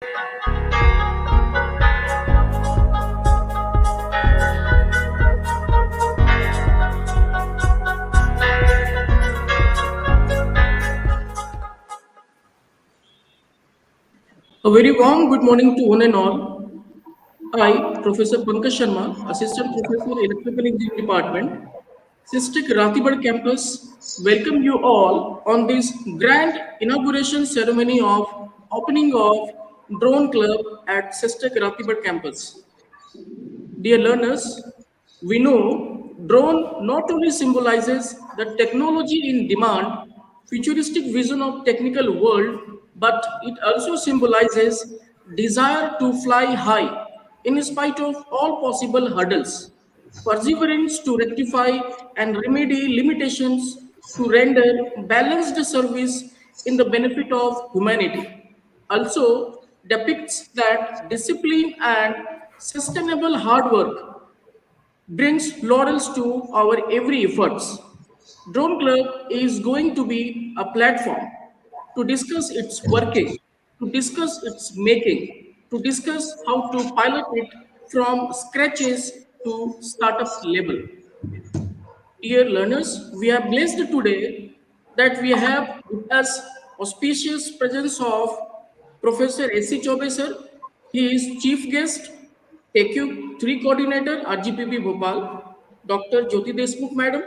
A very warm good morning to one and all. I, Professor Pankaj Sharma, Assistant Professor, Electrical Engineering Department, SISTec Ratibad Campus, welcome you all on this grand inauguration ceremony of opening of Drone Club at SISTec Ratibad Campus. Dear learners, we know drone not only symbolizes the technology in demand, futuristic vision of technical world, but it also symbolizes desire to fly high in spite of all possible hurdles, perseverance to rectify and remedy limitations to render balanced service in the benefit of humanity. Also depicts that discipline and sustainable hard work brings laurels to our every efforts. Drone Club is going to be a platform to discuss its working, to discuss its making, to discuss how to pilot it from scratches to startup level. Dear learners, we are blessed today that we have with us auspicious presence of Professor S.C. Chobe sir. He is chief guest, TQ3 coordinator, RGPB Bhopal, Dr. Jyoti Deshmukh madam,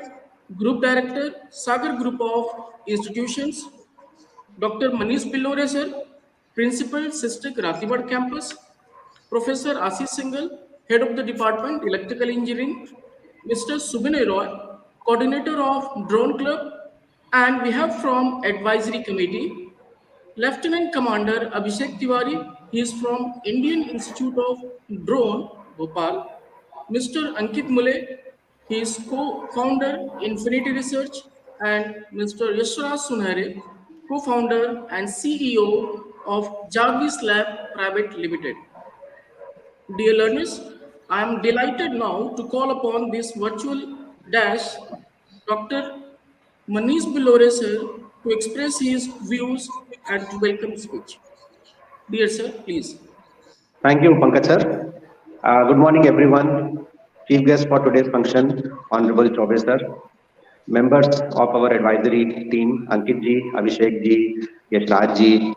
group director, Sagar Group of Institutions, Dr. Manish Billore sir, principal, SISTec Ratibad campus, Professor Ashish Singhal, Head of the Department, Electrical Engineering, Mr. Subinoy Roy, Coordinator of Drone Club, and we have from Advisory Committee, Lieutenant Commander Abhishek Tiwari, he is from Indian Institute of Drone, Bhopal, Mr. Ankit Muley, he is co-founder Infinity Research, and Mr. Yashraj Sunhare, co-founder and CEO of Jarvis Lab Private Limited. Dear learners, I am delighted now to call upon this virtual dash Dr. Manish Billore sir to express his views and to welcome speech. Dear sir, please. Thank you, Pankaj sir. Good morning, everyone. Chief guest for today's function, Honorable Chobe sir. Members of our advisory team, Ankit ji, Abhishek ji, Yashraj ji,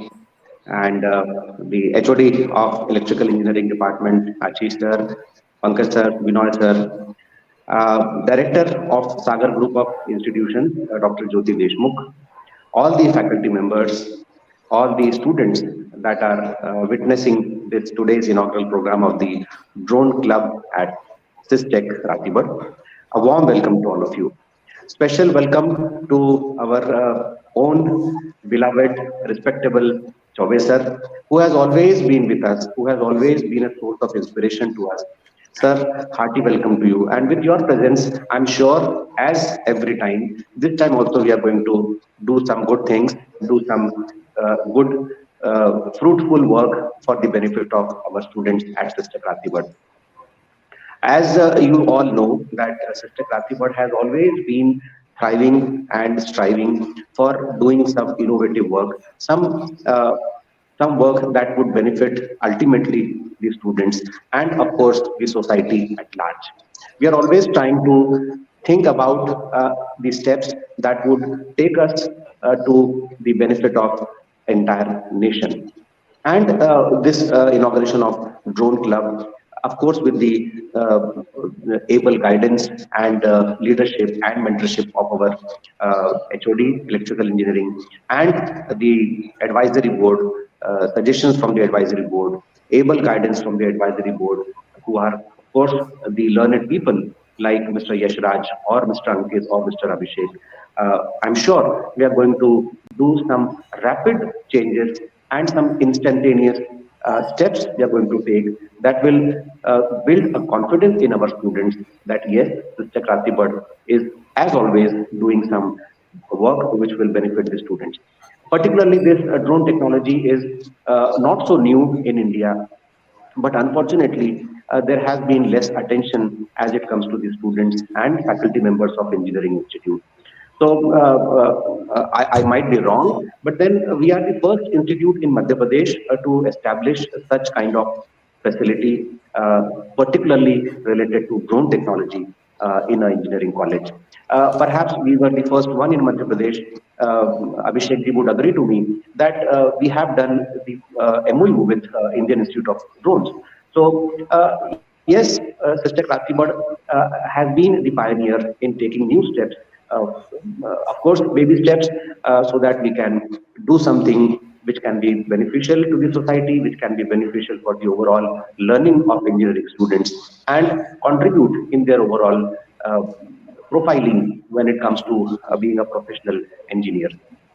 and the HOD of Electrical Engineering Department, Ashish sir, Pankaj sir, Binoy sir, Director of Sagar Group of Institutions, Dr. Jyoti Deshmukh, all the faculty members, all the students that are witnessing this today's inaugural program of the Drone Club at SISTec Ratibad. A warm welcome to all of you. Special welcome to our own beloved, respectable Chobe sir, who has always been with us, who has always been a source of inspiration to us. Sir, hearty welcome to you. And with your presence, I'm sure, as every time, this time also we are going to do some good things, do some good, fruitful work for the benefit of our students at SISTec Ratibad. As you all know, that SISTec Ratibad has always been thriving and striving for doing some innovative work, some work that would benefit ultimately the students and of course the society at large. We are always trying to think about the steps that would take us to the benefit of entire nation. And this inauguration of Drone Club, of course, with the able guidance and leadership and mentorship of our HOD, Electrical Engineering, and the advisory board, suggestions from the advisory board, able guidance from the advisory board, who are, of course, the learned people like Mr. Yashraj or Mr. Ankit or Mr. Abhishek. I'm sure we are going to do some rapid changes and some instantaneous steps we are going to take that will build a confidence in our students that yes, SISTec Ratibad is as always doing some work which will benefit the students. Particularly this drone technology is not so new in India, but unfortunately there has been less attention as it comes to the students and faculty members of engineering institute. So I might be wrong, but then we are the first institute in Madhya Pradesh to establish such kind of facility, particularly related to drone technology in an engineering college. Perhaps we were the first one in Madhya Pradesh. Abhishek ji would agree to me that we have done the MOU with Indian Institute of Drones. So yes, SISTec Ratibad has been the pioneer in taking new steps. Of course, baby steps, so that we can do something which can be beneficial to the society, which can be beneficial for the overall learning of engineering students, and contribute in their overall profiling when it comes to being a professional engineer.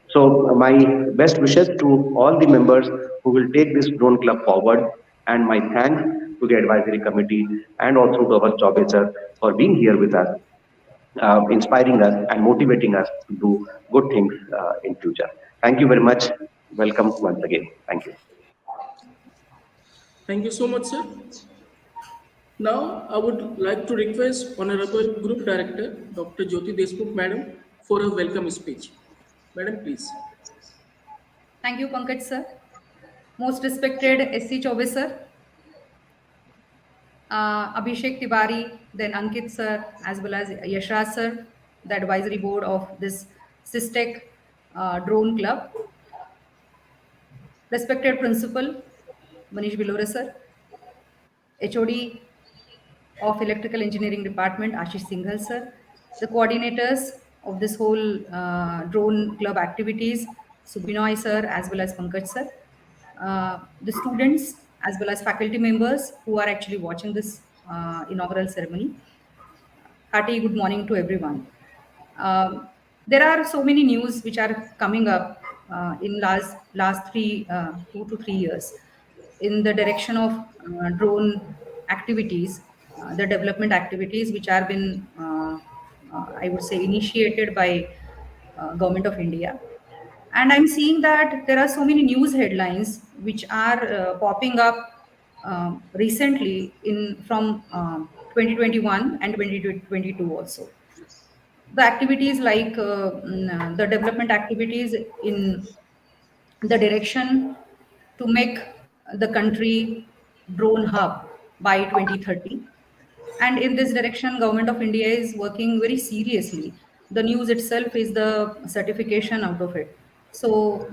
So, my best wishes to all the members who will take this drone club forward, and my thanks to the advisory committee and also to our job sir for being here with us, inspiring us and motivating us to do good things in future. Thank you very much. Welcome once again. Thank you. Thank you so much, sir. Now, I would like to request Honorable Group Director, Dr. Jyoti Deshmukh, Madam, for a welcome speech. Madam, please. Thank you, Pankaj sir. Most respected SC Chaube sir, Abhishek Tiwari, then Ankit sir, as well as Yashraj sir, the advisory board of this SISTec drone club. Respected principal, Manish Billore sir, HOD of Electrical Engineering Department, Ashish Singhal sir, the coordinators of this whole drone club activities, Subinoy sir, as well as Pankaj sir, the students, as well as faculty members who are actually watching this inaugural ceremony. Hearty good morning to everyone. There are so many news which are coming up in last 2 to 3 years in the direction of drone activities, the development activities which are been, I would say, initiated by Government of India. And I'm seeing that there are so many news headlines which are popping up recently in from 2021 and 2022 also. The activities like the development activities in the direction to make the country drone hub by 2030. And in this direction, Government of India is working very seriously. The news itself is the certification out of it. So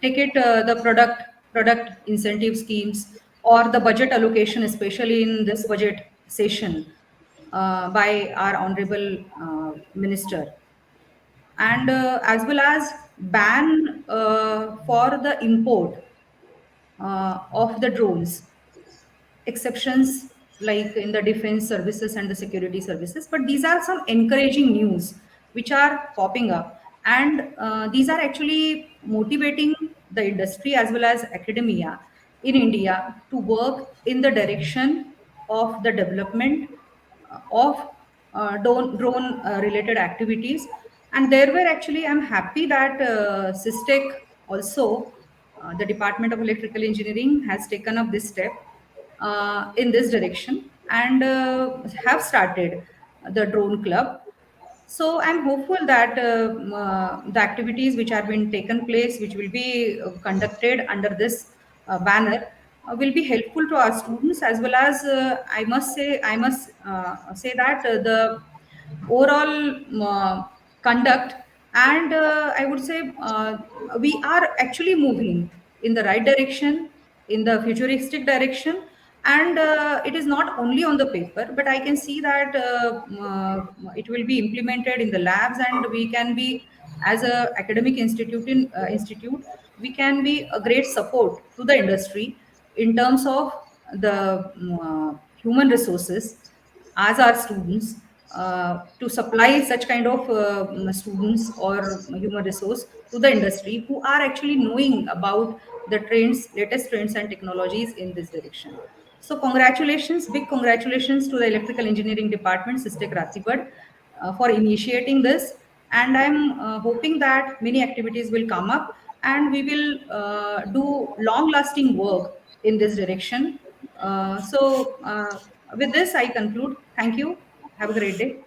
take it the product incentive schemes or the budget allocation, especially in this budget session by our honorable minister, and as well as ban for the import of the drones, exceptions like in the defense services and the security services. But these are some encouraging news which are popping up, and these are actually motivating the industry as well as academia in India to work in the direction of the development of drone related activities. And there were actually, I'm happy that SISTec also, the Department of Electrical Engineering, has taken up this step in this direction and have started the drone club. So I'm hopeful that the activities which are being taken place, which will be conducted under this banner, will be helpful to our students, as well as I must say that the overall conduct, and I would say we are actually moving in the right direction, in the futuristic direction. And it is not only on the paper, but I can see that it will be implemented in the labs, and we can be, as a academic institute, we can be a great support to the industry in terms of the human resources as our students, to supply such kind of students or human resource to the industry who are actually knowing about the trends, latest trends and technologies in this direction. So congratulations, big congratulations to the Electrical Engineering Department, SISTec Ratibad, for initiating this. And I'm hoping that many activities will come up, and we will do long lasting work in this direction. With this, I conclude. Thank you. Have a great day.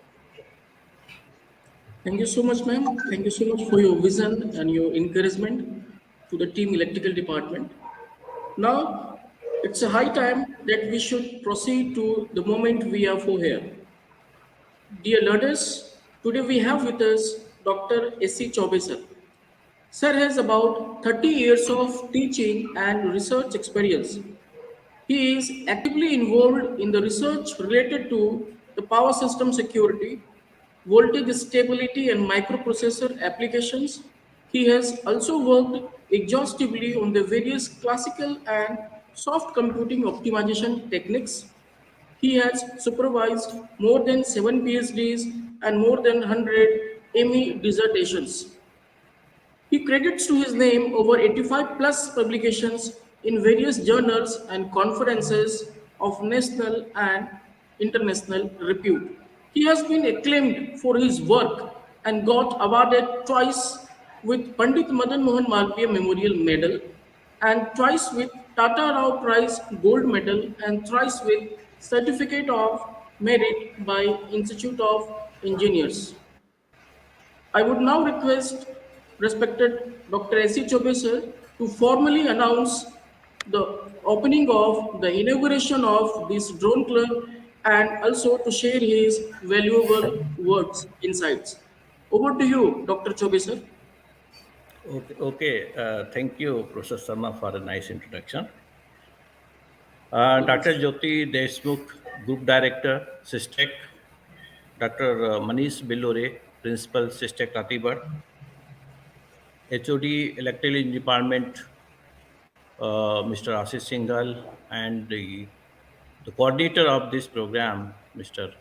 Thank you so much, ma'am. Thank you so much for your vision and your encouragement to the team electrical department. Now, it's a high time that we should proceed to the moment we are for here. Dear learners, today we have with us Dr. S.C. Chaube sir. Sir has about 30 years of teaching and research experience. He is actively involved in the research related to the power system security, voltage stability, and microprocessor applications. He has also worked exhaustively on the various classical and soft computing optimization techniques. He has supervised more than 7 PhDs and more than 100 ME dissertations. He credits to his name over 85 plus publications in various journals and conferences of national and international repute. He has been acclaimed for his work and got awarded twice with Pandit Madan Mohan Malviya Memorial Medal and twice with Tata Rao Prize Gold Medal and thrice with Certificate of Merit by Institute of Engineers. I would now request respected Dr. S.C. Chobe sir to formally announce the opening of the inauguration of this drone club and also to share his valuable words, insights. Over to you, Dr. Chobe sir. Okay. Thank you, Professor Sharma, for a nice introduction. Welcome, Dr. sir. Jyoti Deshmukh, Group Director, SISTec, Dr. Manish Billore, Principal, SISTec Ratibad, HOD, Electrical Department, Mr. Ashish Singhal, and the coordinator of this program, Mr.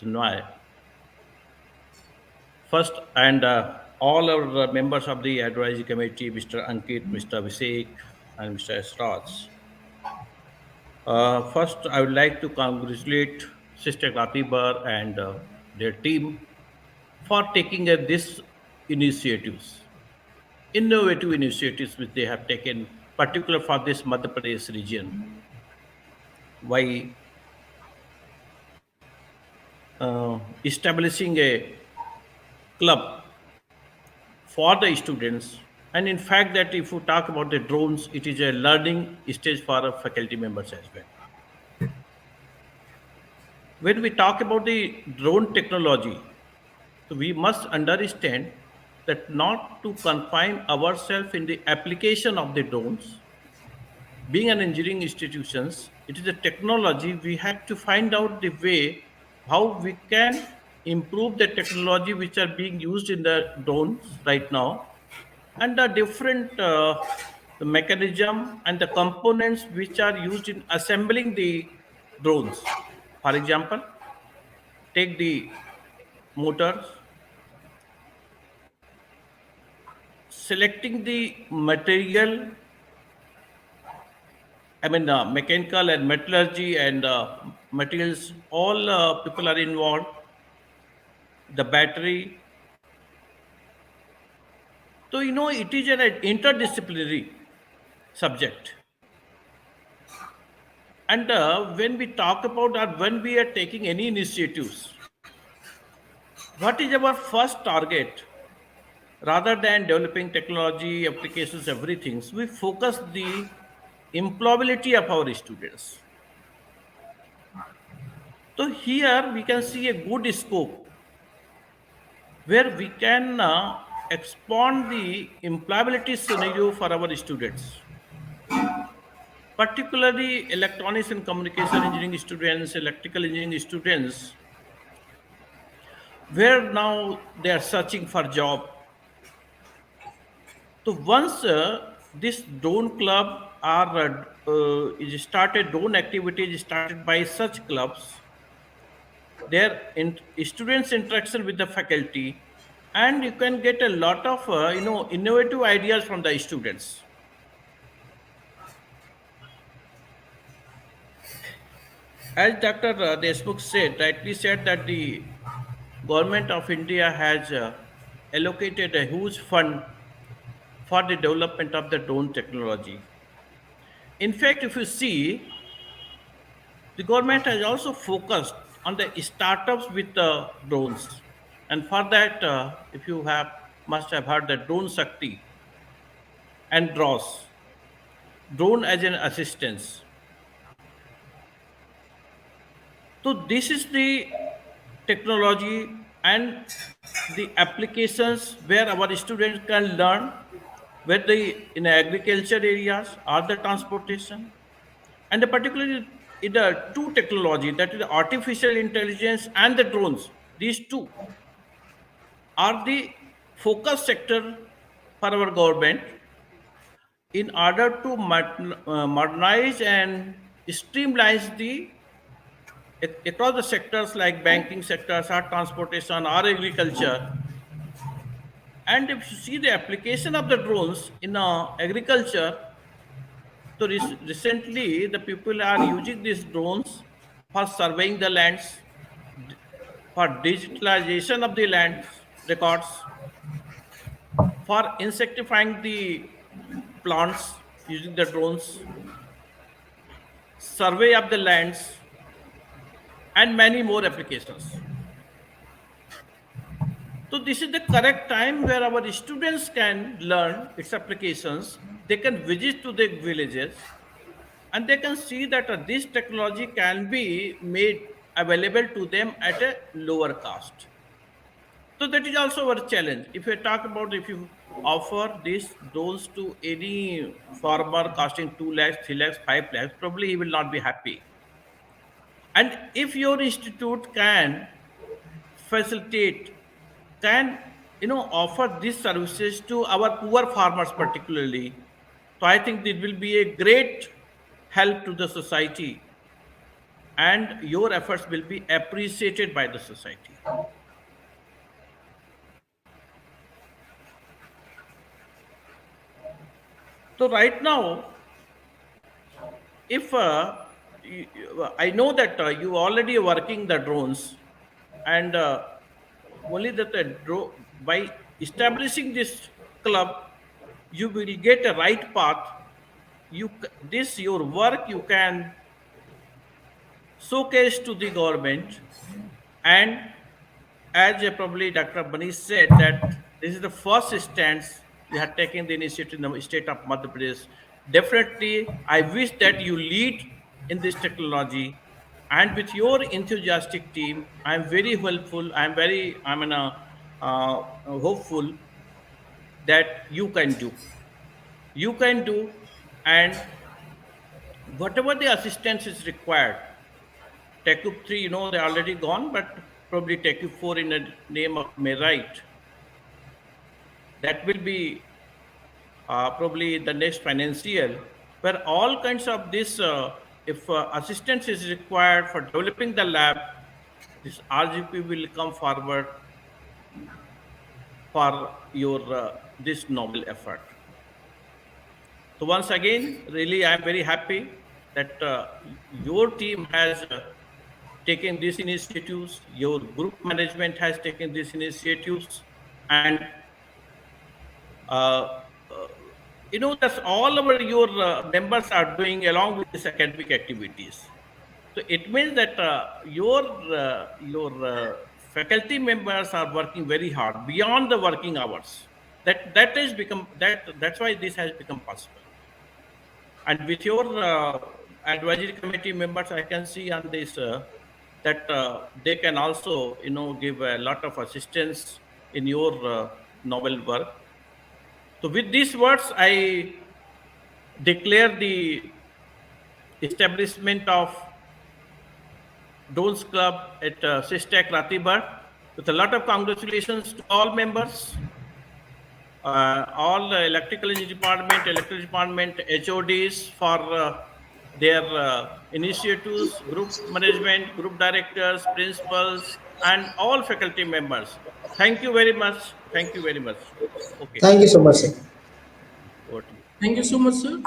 Sunhare. First, and all our members of the advisory committee, Mr. Ankit, Mr. Abhishek, and Mr. Yashraj. First, I would like to congratulate Sister Ratibad and their team for taking this initiatives, innovative initiatives which they have taken, particular for this Madhya Pradesh region, by establishing a club for the students. And in fact, that if you talk about the drones, it is a learning stage for faculty members as well. When we talk about the drone technology, so we must understand that not to confine ourselves in the application of the drones. Being an engineering institutions, it is a technology. We have to find out the way how we can improve the technology which are being used in the drones right now, and the different the mechanism and the components which are used in assembling the drones. For example, take the motors, selecting the material, mechanical and metallurgy and materials, all people are involved, the battery. So, it is an interdisciplinary subject. And when we talk about or when we are taking any initiatives, what is our first target? Rather than developing technology, applications, everything, so we focus the employability of our students. So here we can see a good scope where we can expand the employability scenario for our students, particularly electronics and communication engineering students, electrical engineering students, where now they are searching for job. So once this drone club is started, drone activity is started by such clubs, their students interaction with the faculty, and you can get a lot of innovative ideas from the students. As Dr. Deshmukh said, rightly said, that the government of India has allocated a huge fund for the development of the drone technology. In fact, if you see, the government has also focused on the startups with the drones. And for that, if you have must have heard the drone Shakti and DROS, drone as an assistance. So this is the technology and the applications where our students can learn, whether in agriculture areas or the transportation, and particularly in the two technology, that is artificial intelligence and the drones. These two are the focus sector for our government in order to modernize and streamline the across the sectors like banking sectors or transportation or agriculture. And if you see the application of the drones in agriculture, so recently the people are using these drones for surveying the lands, for digitalization of the land records, for insectifying the plants using the drones, survey of the lands, and many more applications. So this is the correct time where our students can learn its applications. They can visit to the villages and they can see that this technology can be made available to them at a lower cost. So that is also our challenge. If you talk about, if you offer these drones to any farmer costing 2 lakhs, 3 lakhs, 5 lakhs, probably he will not be happy. And if your institute can facilitate, can offer these services to our poor farmers particularly, so I think it will be a great help to the society and your efforts will be appreciated by the society. So right now, if I know that you already working the drones, and only that by establishing this club, you will get a right path. This your work you can showcase to the government, and as probably Dr. Manish said that this is the first stance you have taken the initiative in the state of Madhya Pradesh. Definitely, I wish that you lead in this technology, and with your enthusiastic team, I am very helpful. Hopeful that you can do. You can do, and whatever the assistance is required. TechUp 3, they're already gone, but probably TechUp 4 in the name of Merit. That will be probably the next financial, where all kinds of this, if assistance is required for developing the lab, this RGP will come forward for your this noble effort. So once again, really, I'm very happy that your team has taken these initiatives, your group management has taken these initiatives, and uh, uh, that's all our your members are doing along with these academic activities. So it means that your faculty members are working very hard beyond the working hours. That has become that's why this has become possible. And with your advisory committee members, I can see on this that they can also, give a lot of assistance in your novel work. So with these words, I declare the establishment of Dons Club at SISTec Ratibad with a lot of congratulations to all members, all the electrical engineering department, electrical department, HODs for their initiatives, group management, group directors, principals, and all faculty members. Thank you very much. Thank you very much. Okay, Thank you so much, sir. over to you. Thank you so much, sir.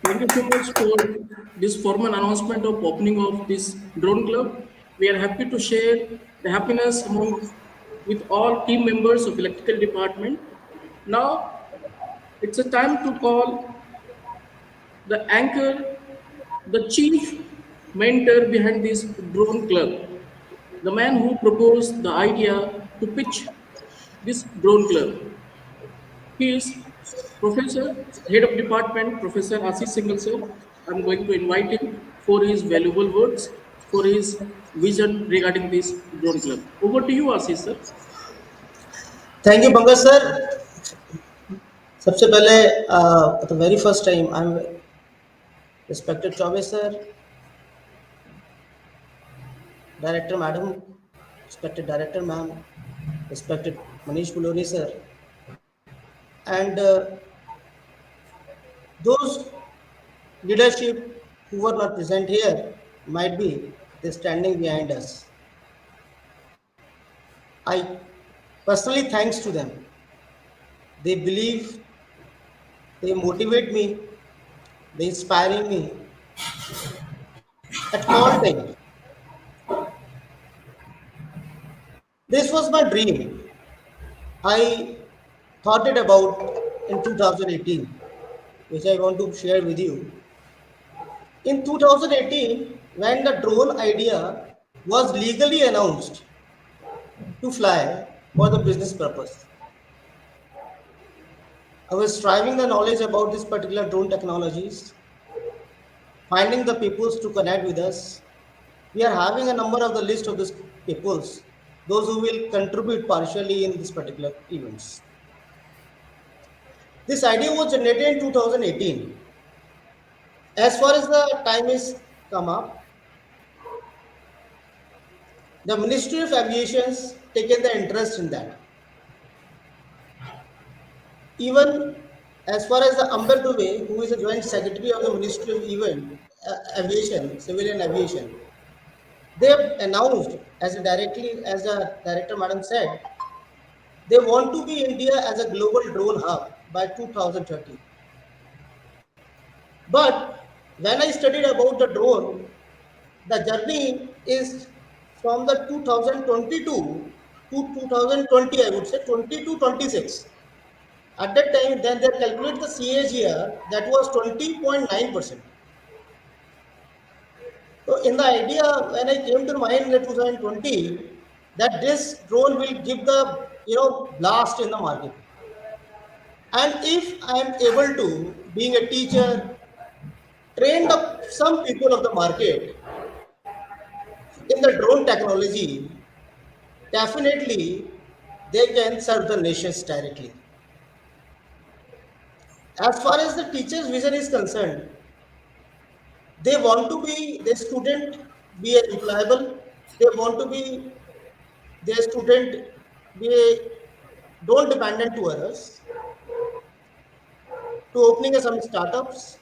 Thank you so much for this formal announcement of opening of this drone club. We are happy to share the happiness among with all team members of electrical department. Now it's a time to call the anchor, the chief mentor behind this drone club, the man who proposed the idea to pitch this drone club. He is Professor, Head of Department, Professor Ashish Singhal sir. I'm going to invite him for his valuable words, for his vision regarding this drone club. Over to you, Ashish sir. Thank you Pankaj sir. सबसे पहले the very first time I am respected Choubey sir, director madam, respected director ma'am, respected Manish Bilori sir, and those leadership who were not present here might be they standing behind us. I personally thanks to them. They believe, they motivate me, they inspiring me at all times. This was my dream. I thought it about in 2018, which I want to share with you. In 2018, when the drone idea was legally announced to fly for the business purpose, I was striving the knowledge about this particular drone technologies, finding the peoples to connect with us. We are having a number of the list of these peoples, those who will contribute partially in this particular events. This idea was generated in 2018. As far as the time is come up, the Ministry of Aviation's taken the interest in that. Even as far as the Amber Dubey, who is the Joint Secretary of the Ministry of Aviation, Civilian Aviation, they have announced as the director madam said, they want to be India as a global drone hub by 2030. But when I studied about the drone, the journey is from the 2022 to 2020, I would say 20 to 26. At that time, then they calculate the CAGR that was 20.9%. So in the idea, when I came to mind in 2020, that this drone will give the blast in the market. And if I am able to, being a teacher, train some people of the market in the drone technology, definitely they can serve the nations directly. As far as the teacher's vision is concerned, they want to be their student be employable. They want to be their student be don't dependent to others. To opening some startups.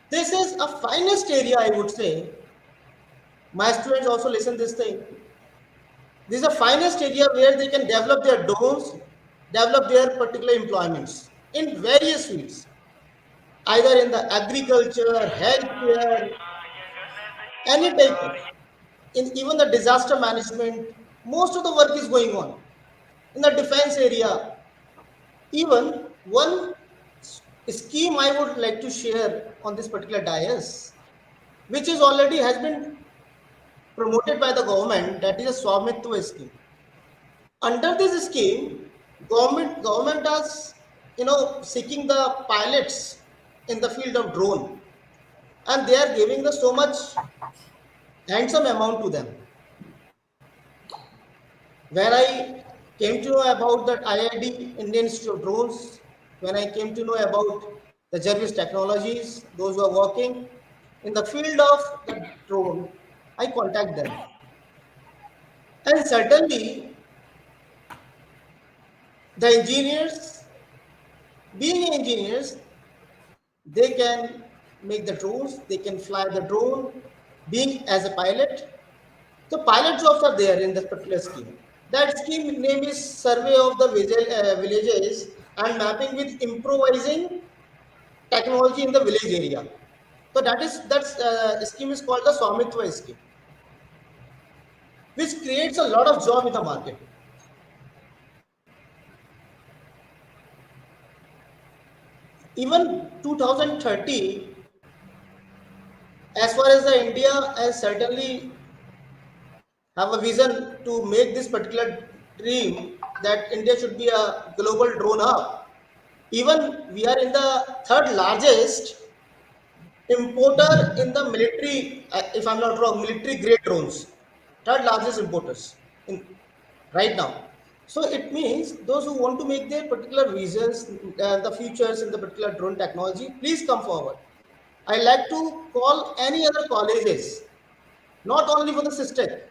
This is a finest area, I would say. My students also listen this thing. This is a finest area where they can develop their drones, develop their particular employments in various fields, either in the agriculture, healthcare, any type of, in even the disaster management. Most of the work is going on in the defense area. Even one scheme I would like to share on this particular dais, which is already has been promoted by the government, that is a Swamitwa scheme. Under this scheme, government is seeking the pilots in the field of drone, and they are giving the so much handsome amount to them. When I came to know about that IID, Indian Institute of Drones, when I came to know about the Jarvis Technologies, those who are working in the field of the drone, I contact them. And certainly, the engineers, being engineers, they can make the drones, they can fly the drone, being as a pilot. So pilot jobs are there in this particular scheme. That scheme name is Survey of the Villages and Mapping with Improvising Technology in the Village Area. So that scheme is called the Swamitwa scheme, which creates a lot of job in the market. Even 2030, as far as the India has certainly have a vision to make this particular dream that India should be a global drone hub. Even we are in the third largest importer in the military, if I'm not wrong, military grade drones. Third largest importers in right now. So it means those who want to make their particular visions, the futures in the particular drone technology, please come forward. I like to call any other colleges, not only for the SISTec.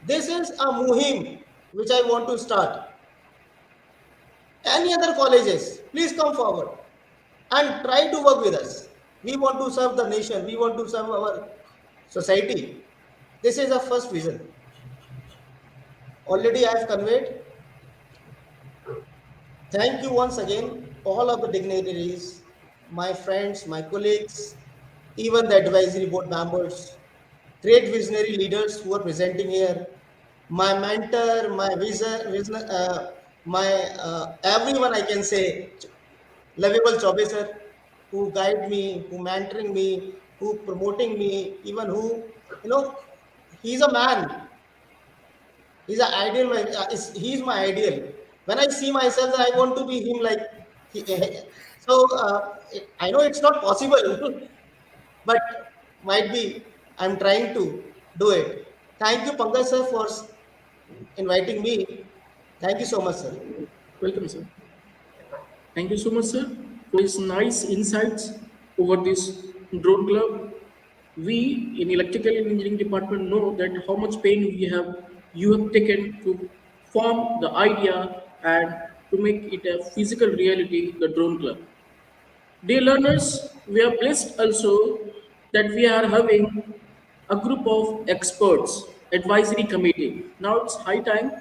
This is a muhim which I want to start. Any other colleges, please come forward and try to work with us. We want to serve the nation. We want to serve our society. This is our first vision. Already I have conveyed. Thank you once again, all of the dignitaries, my friends, my colleagues, even the advisory board members, great visionary leaders who are presenting here, my mentor, my my everyone I can say, lovable Chaubesar, who guide me, who mentoring me, who promoting me, even who, you know, he's a man. He's an ideal. He's my ideal. When I see myself, I want to be him. Like, he, so I know it's not possible, but might be I'm trying to do it. Thank you, Pankaj sir, for inviting me. Thank you so much, sir. Welcome, sir. Thank you so much, sir, for his nice insights over this drone club. We in electrical engineering department know that how much pain you have taken to form the idea and to make it a physical reality, the drone club. Dear learners, we are blessed also that we are having a group of experts, advisory committee. Now it's high time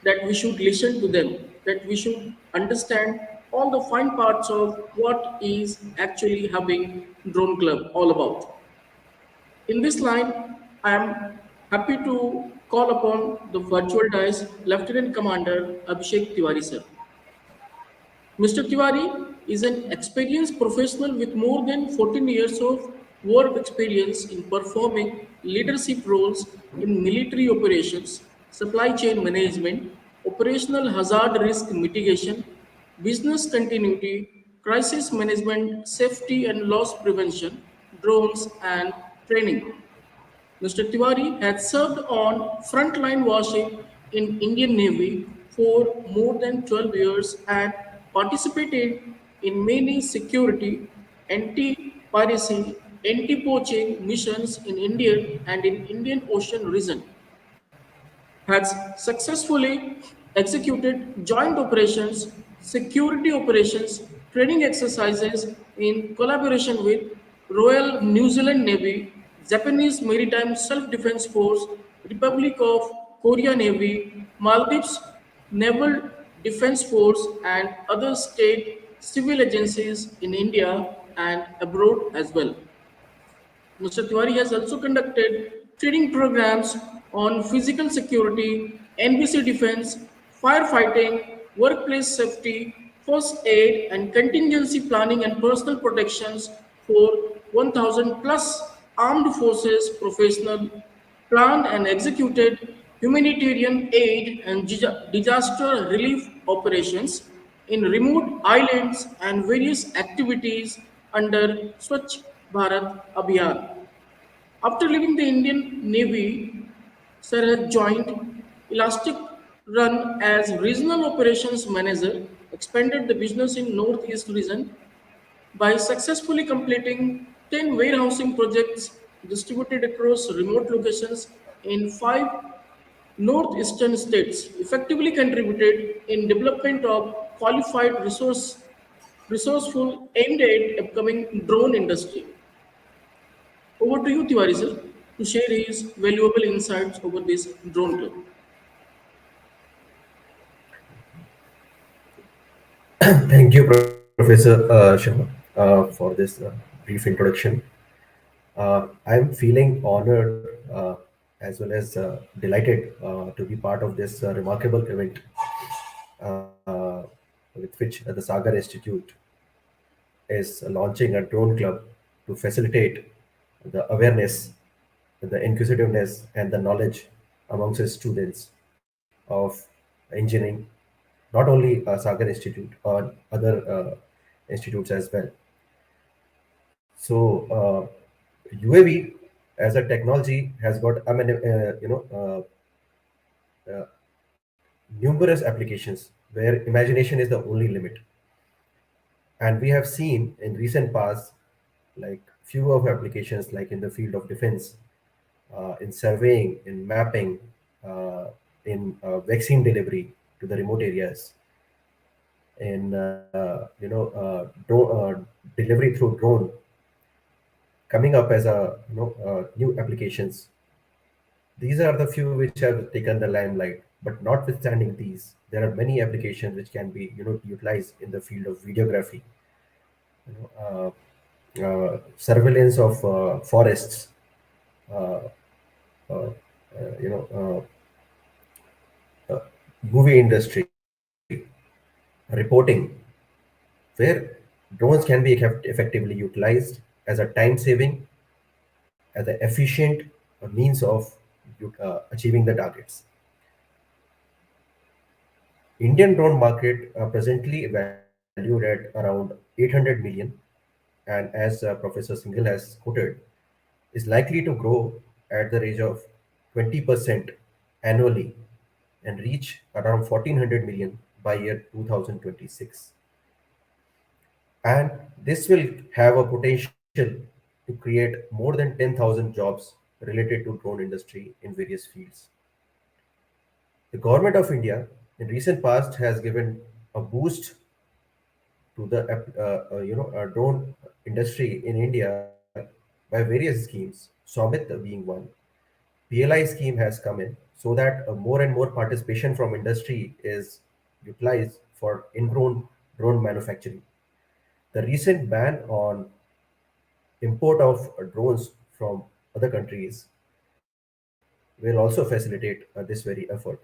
that we should listen to them, that we should understand all the fine parts of what is actually having drone club all about. In this line, I am happy to call upon the virtual dice Lieutenant Commander Abhishek Tiwari sir. Mr. Tiwari is an experienced professional with more than 14 years of work experience in performing leadership roles in military operations, supply chain management, operational hazard risk mitigation, business continuity, crisis management, safety and loss prevention, drones, and training. Mr. Tiwari had served on frontline warship in Indian Navy for more than 12 years and participated in many security, anti-piracy, anti-poaching missions in Indian and in Indian Ocean region, has successfully executed joint operations, security operations, training exercises in collaboration with Royal New Zealand Navy, Japanese Maritime Self-Defense Force, Republic of Korea Navy, Maldives Naval Defense Force, and other state civil agencies in India and abroad as well. Mr. Tiwari has also conducted training programs on physical security, NBC defense, firefighting, workplace safety, first aid, and contingency planning and personal protections for 1,000 plus armed forces professional, planned and executed humanitarian aid and disaster relief operations in remote islands and various activities under Swachh Bharat Abhiyan. After leaving the Indian Navy, Sir has joined Elastic Run as Regional Operations Manager, expanded the business in Northeast region by successfully completing 10 warehousing projects distributed across remote locations in 5 northeastern states, effectively contributed in development of qualified resourceful aimed at upcoming drone industry. Over to you, Tiwari sir, to share his valuable insights over this drone club. Thank you, Professor Sharma, for this brief introduction. I'm feeling honored as well as delighted to be part of this remarkable event uh, with which the Sagar Institute is launching a drone club to facilitate the awareness, the inquisitiveness, and the knowledge amongst its students of engineering, not only Sagar Institute or other institutes as well. So UAV as a technology has got, I mean, uh, numerous applications where imagination is the only limit. And we have seen in recent past, like few of applications, like in the field of defense, in surveying, in mapping, uh, in vaccine delivery to the remote areas, in delivery through drone, coming up as a new applications. These are the few which have taken the limelight. But notwithstanding these, there are many applications which can be utilized in the field of videography, you know, surveillance of forests, uh, uh, you know, uh, movie industry, reporting, where drones can be effectively utilized as a time saving, as an efficient means of achieving the targets. Indian drone market presently valued at around 800 million, and as Professor Singhal has quoted, is likely to grow at the range of 20% annually and reach around 1400 million by year 2026. And this will have a potential to create more than 10,000 jobs related to drone industry in various fields. The government of India in recent past has given a boost to the drone industry in India by various schemes, Swamit being one. PLI scheme has come in so that more and more participation from industry is utilized for in-drone drone manufacturing. The recent ban on import of drones from other countries will also facilitate this very effort.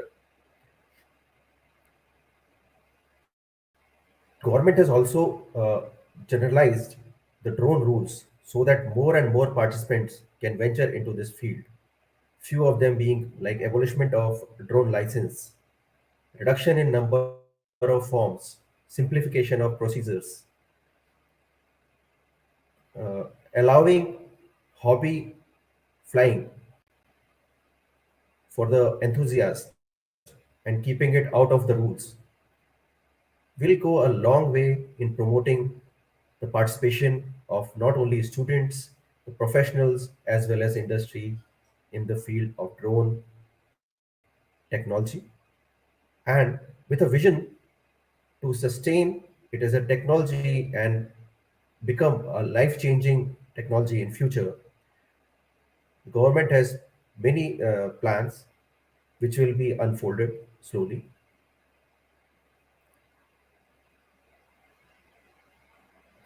Government has also generalized the drone rules so that more and more participants can venture into this field. Few of them being like abolishment of drone license, reduction in number of forms, simplification of procedures, allowing hobby flying for the enthusiast and keeping it out of the rules will go a long way in promoting the participation of not only students, the professionals, as well as industry in the field of drone technology, and with a vision to sustain it as a technology and become a life-changing technology in future. The government has many plans which will be unfolded slowly.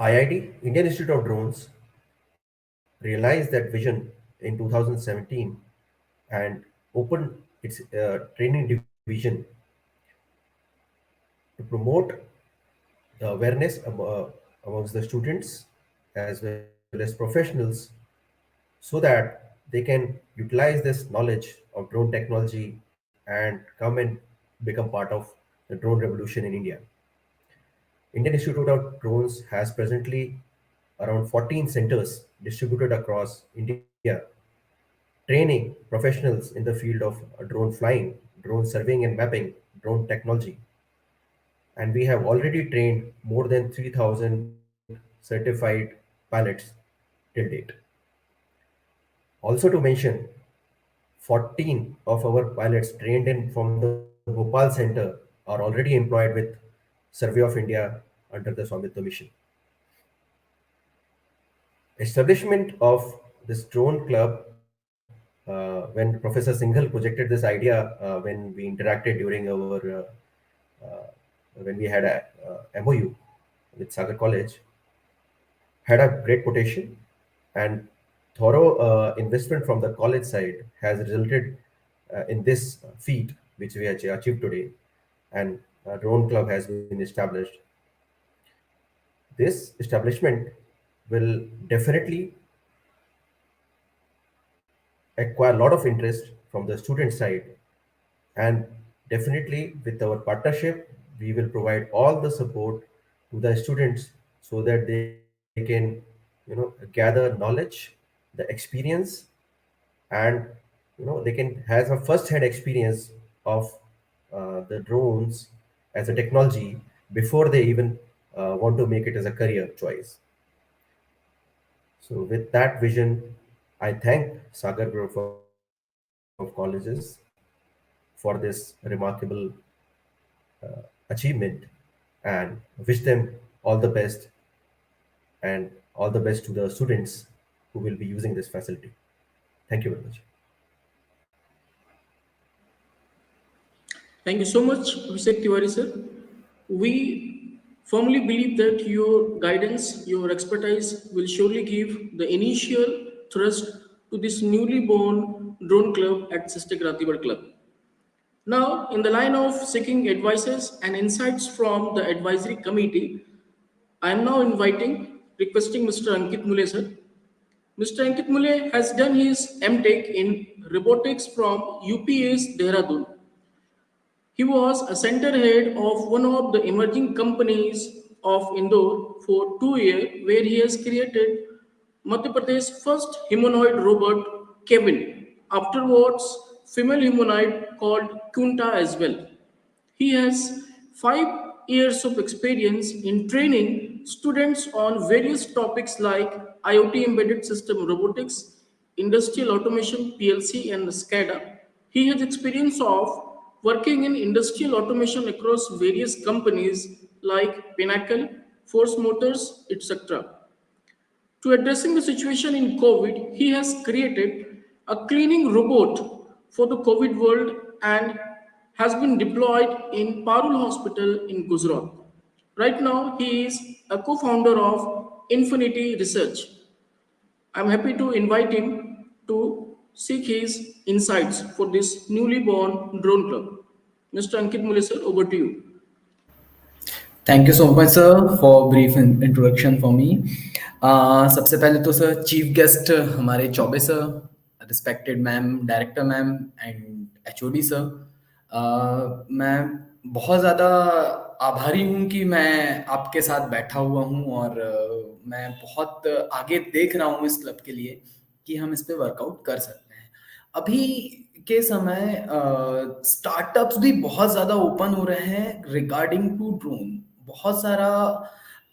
IIT, Indian Institute of Drones, realized that vision in 2017 and opened its training division to promote the awareness amongst the students as well as professionals so that they can utilize this knowledge of drone technology and come and become part of the drone revolution in India. Indian Institute of Drones has presently around 14 centers distributed across India, training professionals in the field of drone flying, drone surveying and mapping, drone technology. And we have already trained more than 3,000 certified pilots till date. Also to mention, 14 of our pilots trained in from the Bhopal Center are already employed with Survey of India under the Swamitva mission. Establishment of this drone club, when Professor Singhal projected this idea, when we interacted during our uh, when we had a MOU with Sagar College, had a great potential, and thorough investment from the college side has resulted in this feat which we achieved today, and a drone club has been established. This establishment will definitely acquire a lot of interest from the student side, and Definitely, with our partnership, we will provide all the support to the students so that they can, gather knowledge, the experience, and they can have a first-hand experience of the drones as a technology before they even want to make it as a career choice. So, with that vision, I thank Sagar Group of Colleges for this remarkable achievement and wish them all the best and all the best to the students who will be using this facility. Thank you very much. Thank you so much, Abhishek Tiwari sir. We firmly believe that your guidance, your expertise will surely give the initial thrust to this newly born drone club at SISTec Ratibad Club. Now, in the line of seeking advices and insights from the advisory committee, I am now requesting Mr. Ankit Muley sir. Mr. Ankit Muley has done his MTech in robotics from UPS Dehradun. He was a center head of one of the emerging companies of Indore for 2 years, where he has created Madhya Pradesh's first humanoid robot, Kevin. Afterwards, female humanoid called Kunta as well. He has 5 years of experience in training students on various topics like IoT embedded system robotics, industrial automation PLC, and SCADA. He has experience of working in industrial automation across various companies like Pinnacle, Force Motors, etc. To addressing the situation in COVID, he has created a cleaning robot for the COVID world and has been deployed in Parul Hospital in Gujarat. Right now, he is a co-founder of Infinity Research. I'm happy to invite him to seek his insights for this newly born drone club. Mr. Ankit Muley, sir, over to you. Thank you so much sir for brief introduction for me सबसे पहले तो sir chief guest हमारे Choubey sir respected ma'am director ma'am and HOD sir मैं बहुत ज़्यादा आभारी हूँ कि मैं आपके साथ बैठा हुआ हूँ और मैं बहुत आगे देख रहा हूँ इस क्लब के लिए कि हम इस पे वर्कआउट कर सकते हैं अभी के समय स्टार्टअप्स भी बहुत ज़्यादा ओपन हो रहे हैं रिगार्डिंग टू ड्रोन बहुत सारा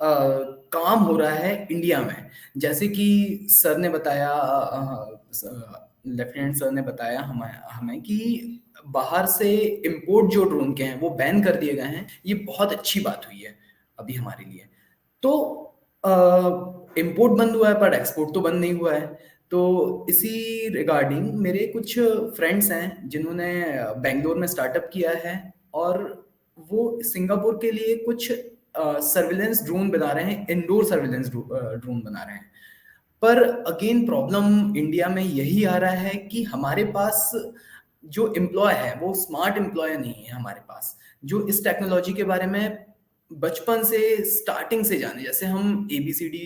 काम हो रहा है इंडिया में जैसे कि सर ने बताया लेफ्टिनेंट सर ने बताया हमें कि बाहर से इंपोर्ट जो ड्रोन के हैं वो बैन कर दिए गए हैं ये बहुत अच्छी बात हुई है अभी हमारे लिए तो इंपोर्ट बंद हुआ है पर एक्सपोर्ट तो बंद नहीं हुआ है तो इसी रिगार्डिंग मेरे कुछ फ्रेंड्स हैं जिन्होंने बेंगलोर में स्टार्टअप किया है और वो सिंगापुर के लिए कुछ सर्विलेंस ड्रोन बना रहे हैं इंडोर सर्विलेंस ड्रोन बना रहे हैं पर अगेन प्रॉब्लम इंडिया में यही आ रहा है कि हमारे पास जो एम्प्लॉय है वो स्मार्ट एम्प्लॉय नहीं है हमारे पास जो इस टेक्नोलॉजी के बारे में बचपन से स्टार्टिंग से जाने जैसे हम ABCD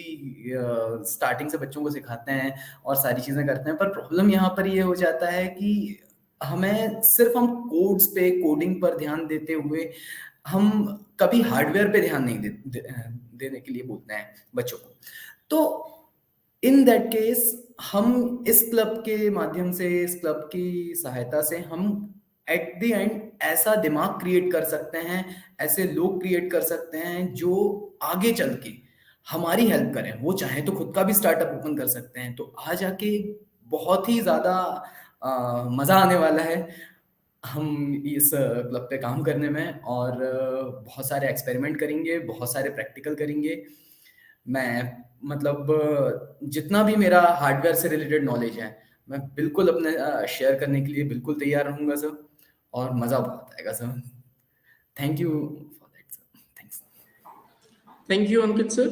स्टार्टिंग से बच्चों को सिखाते हैं और सारी चीजें करते हैं पर प्रॉब्लम यहाँ पर ये हो जाता है कि हमें सिर्फ हम कोड्स पे कोडिंग पर ध्यान देते हुए हम कभी हार्डवेयर पे ध्यान नहीं देने के लिए बोलते हैं बच्चों को तो इन दैट केस हम इस क्लब के माध्यम से इस क्लब की सहायता से हम एट द एंड ऐसा दिमाग क्रिएट कर सकते हैं ऐसे लोग क्रिएट कर सकते हैं जो आगे चल के हमारी हेल्प करें वो चाहे तो खुद का भी स्टार्टअप ओपन कर सकते हैं तो आज आके बहुत ही ज्यादा मजा आने वाला है हम इस क्लब पे काम करने में और बहुत सारे एक्सपेरिमेंट करेंगे बहुत सारे प्रैक्टिकल करेंगे मैं मतलब जितना भी मेरा हार्डवेयर से रिलेटेड नॉलेज है मैं बिल्कुल अपने शेयर करने के लिए बिल्कुल तैयार रहूंगा सर और मजा बहुत आएगा sir thank you for that sir thanks Thank you, Ankit sir.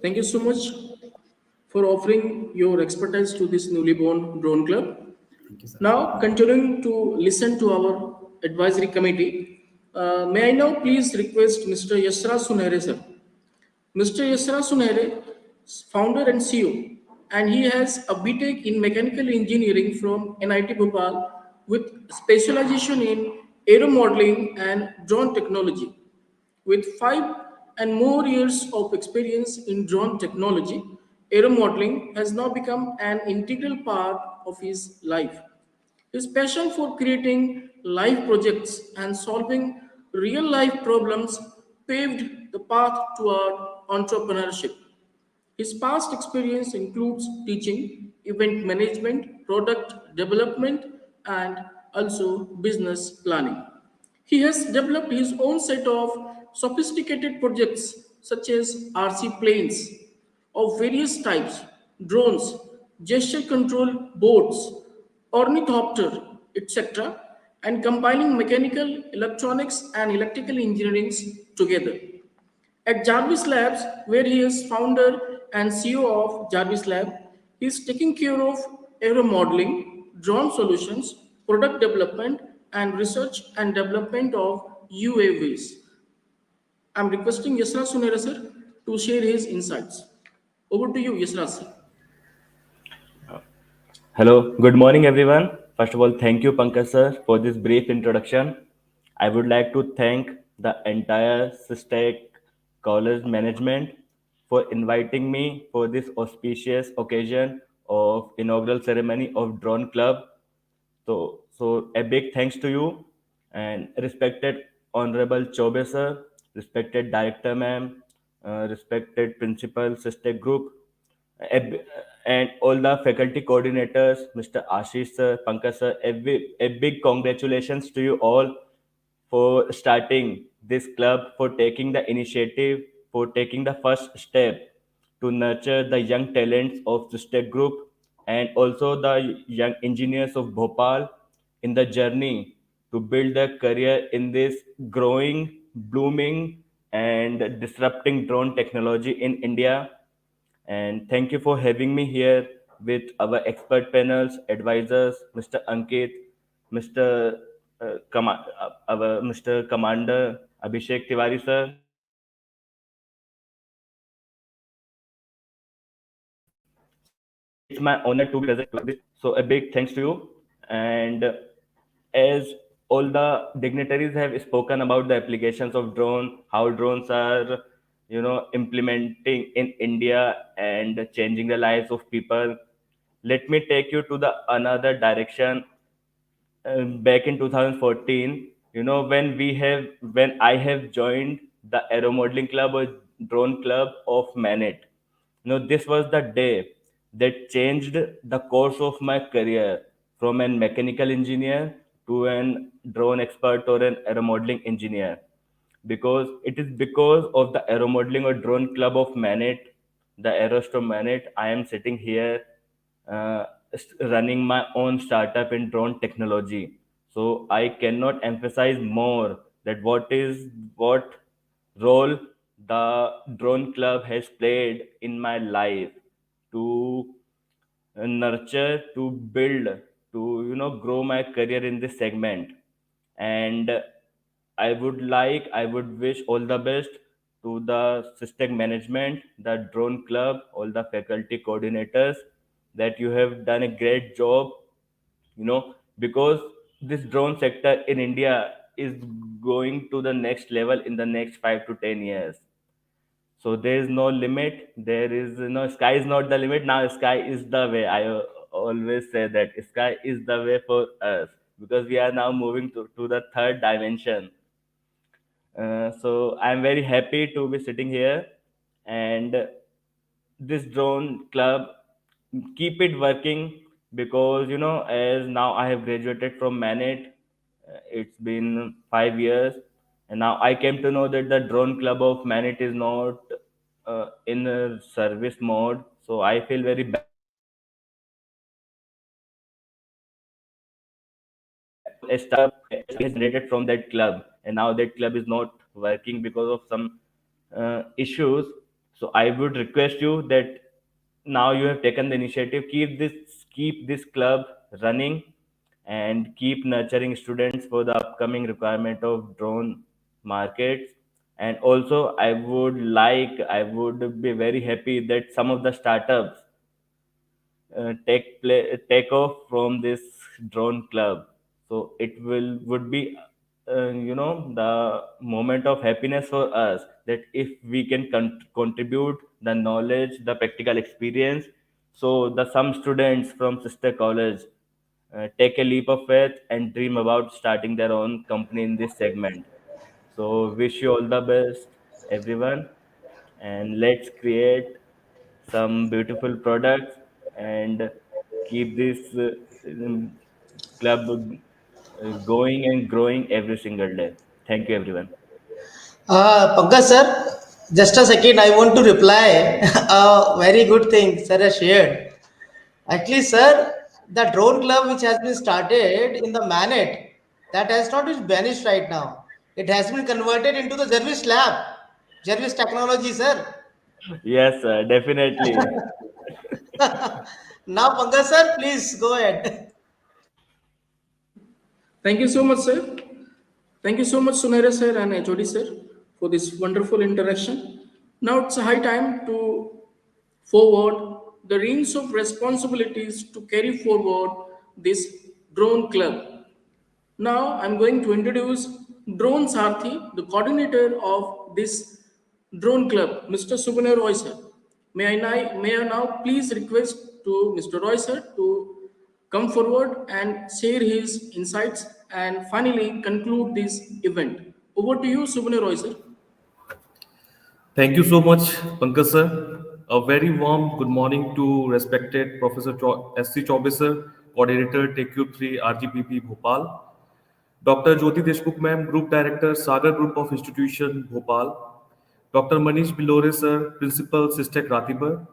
Thank you so much for offering your expertise to this newly born drone club. Thank you sir Now, continuing to listen to our advisory committee, may I now please request Mr. Yashraj Sunhare sir. Mr. Yashraj Sunhare, founder and CEO, and he has a BTech in mechanical engineering from NIT Bhopal with specialization in aero modeling, and drone technology. With 5 and more years of experience in drone technology, aero modeling has now become an integral part of his life. His passion for creating live projects and solving real life problems paved the path toward entrepreneurship. His past experience includes teaching, event management, product development, and also business planning. He has developed his own set of sophisticated projects such as RC planes of various types, drones, gesture control boats, ornithopter, etc., and combining mechanical, electronics, and electrical engineering together. At Jarvis Labs, where he is founder and CEO of Jarvis Lab, he is taking care of aero modeling, drone solutions, product development, and research and development of UAVs. I'm requesting Yashraj Sunhare sir to share his insights. Over to you, Yashraj sir. Hello, good morning everyone. First of all, thank you Pankaj sir for this brief introduction. I would like to thank the entire SISTec college management for inviting me for this auspicious occasion of inaugural ceremony of Drone Club. So a big thanks to you and respected Honorable Chobe sir, respected Director ma'am, respected Principal SISTec Group, a b- and all the faculty coordinators, Mr. Ashish sir, Pankaj sir, a big congratulations to you all for starting this club, for taking the initiative, for taking the first step to nurture the young talents of the state group and also the young engineers of Bhopal in the journey to build their career in this growing, blooming, and disrupting drone technology in India. And thank you for having me here with our expert panels, advisors, Mr. Ankit, Mr. Our Mr. Commander Abhishek Tiwari sir. So it's my honor to be present to this. So a big thanks to you. And as all the dignitaries have spoken about the applications of drone, how drones are, implementing in India and changing the lives of people. Let me take you to the another direction. Back in 2014, when I have joined the aero modeling club or drone club of Manet. This was the day that changed the course of my career from a mechanical engineer to an drone expert or an aero modeling engineer, because it is because of the aero modeling or drone club of Manet, the Aerostrom Manet, I am sitting here uh, running my own startup in drone technology. So I cannot emphasize more that what role the drone club has played in my life to nurture, to build, to grow my career in this segment. And I would wish all the best to the system management, the drone club, all the faculty coordinators, that you have done a great job, because this drone sector in India is going to the next level in the next 5 to 10 years. So there is no limit. There is no sky is not the limit. Now sky is the way. I always say that sky is the way for us, because we are now moving to the third dimension. So I'm very happy to be sitting here, and this drone club, keep it working, because as now I have graduated from Manet. It's been 5 years, and now I came to know that the drone club of Manet is not in a service mode. So I feel very bad because a startup has generated from that club, and now that club is not working because of some issues. So I would request you that now you have taken the initiative, keep this club running, and keep nurturing students for the upcoming requirement of drone markets. And also I would be very happy that some of the startups take off from this drone club. So it would be the moment of happiness for us, that if we can contribute the knowledge, the practical experience. So the some students from sister college take a leap of faith and dream about starting their own company in this segment. So wish you all the best, everyone, and let's create some beautiful products and keep this um, club going and growing every single day. Thank you, everyone. Pankaj sir, just a second. I want to reply a very good thing sir has shared. Actually, sir, the drone club which has been started in the Manet, that has not been banished right now. It has been converted into the Jervis lab, Jervis technology, sir. Yes, definitely. Now, Pankaj sir, please go ahead. Thank you so much, sir. Thank you so much, Sunare sir and HOD sir, for this wonderful interaction. Now it's a high time to forward the reins of responsibilities to carry forward this drone club. Now I'm going to introduce Drone Sarthi, the coordinator of this drone club, Mr. Subinoy Roy sir. May I now please request to Mr. Roy sir to come forward and share his insights and finally conclude this event. Over to you, Subinoy Roy sir. Thank you so much, Pankaj sir. A very warm good morning to respected Professor S.C. Chaubey sir, Coordinator TQ3 RGPP Bhopal, Dr. Jyoti Deshmukh ma'am, Group Director, Sagar Group of Institutions Bhopal, Dr. Manish Billore sir, Principal SISTec Ratibad,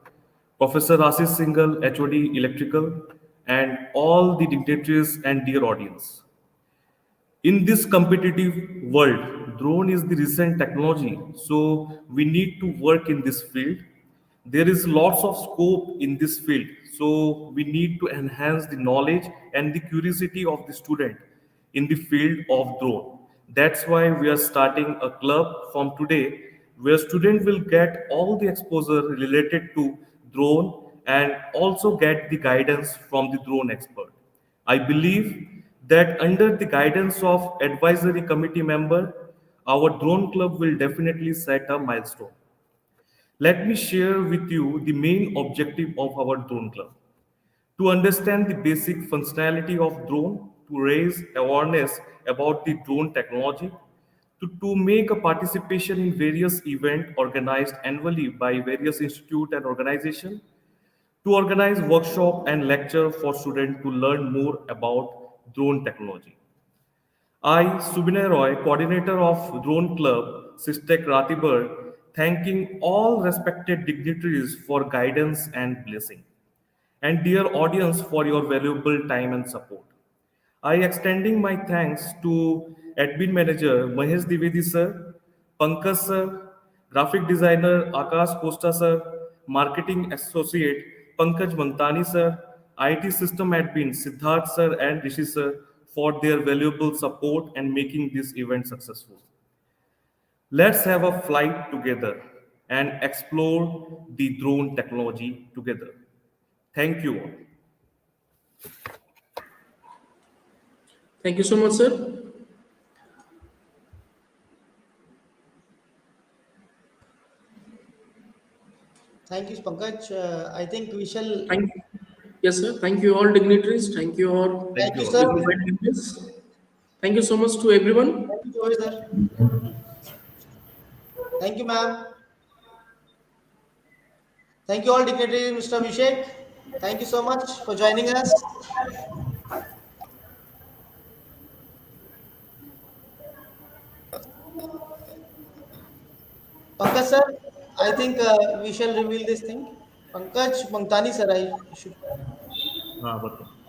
Professor Ashish Singhal, HOD Electrical, and all the dignitaries and dear audience. In this competitive world, drone is the recent technology, so we need to work in this field. There is lots of scope in this field, so we need to enhance the knowledge and the curiosity of the student in the field of drone. That's why we are starting a club from today where student will get all the exposure related to drone and also get the guidance from the drone expert. I believe that under the guidance of advisory committee member, our drone club will definitely set a milestone. Let me share with you the main objective of our drone club. To understand the basic functionality of drone, to raise awareness about the drone technology, to make a participation in various events organized annually by various institute and organization, to organize workshop and lecture for students to learn more about drone technology. I, Subinoy Roy, coordinator of Drone Club, SISTec Ratibad, thanking all respected dignitaries for guidance and blessing, and dear audience for your valuable time and support. I extending my thanks to admin manager Mahesh Divedi sir, Pankaj sir, graphic designer Akash Costa sir, marketing associate Pankaj Mantani sir, IT system admin Siddharth sir and Rishi sir for their valuable support and making this event successful. Let's have a flight together and explore the drone technology together. Thank you all. Thank you so much, sir. Thank you, Pankaj. I think we shall. Thank you. Yes, sir. Thank you all dignitaries. Thank you all Thank Thank you, you all. sir. qualified members. Thank you so much to everyone. Thank you, Joy, sir. Thank you, ma'am. Thank you all, dignitaries, Mr. Abhishek. Thank you so much for joining us. Pankaj, sir, I think we shall reveal this thing. Pankaj Mangtani, sir, I should. हाँ बताओ